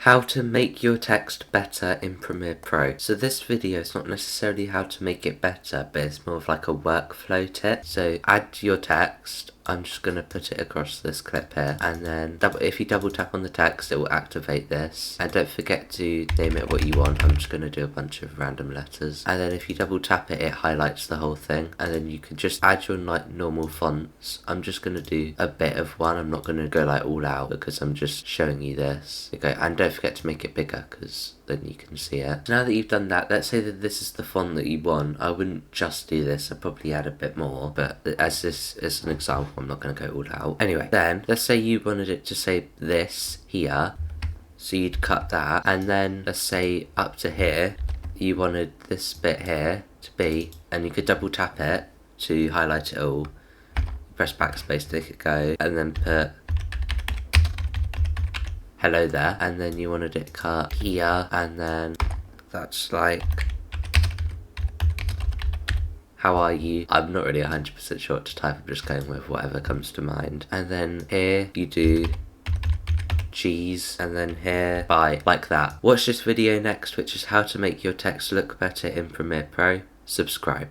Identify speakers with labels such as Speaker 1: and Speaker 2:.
Speaker 1: How to make your text better in Premiere Pro. So this video is not necessarily how to make it better, but it's more of like a workflow tip. So add your text. I'm just going to put it across this clip here, and then if you double tap on the text, it will activate this. And don't forget to name it what you want. I'm just going to do a bunch of random letters, and then if you double tap it, it highlights the whole thing, and then you can just add your like normal fonts. I'm just going to do a bit of one. I'm not going to go like all out because I'm just showing you this. Okay, and don't forget to make it bigger because then you can see it. So now that you've done that, let's say that this is the font that you want. I wouldn't just do this, I'd probably add a bit more, but as this is an example, I'm not going to go all out. Anyway, then let's say you wanted it to say this here, so you'd cut that, and then let's say up to here you wanted this bit here to be, and you could double tap it to highlight it all, press backspace to make it go, and then put hello there, and then you wanted it cut here, and then that's like how are you? I'm not really 100% sure what to type, I'm just going with whatever comes to mind. And then here you do cheese, and then here bye, like that. Watch this video next, which is how to make your text look better in Premiere Pro. Subscribe.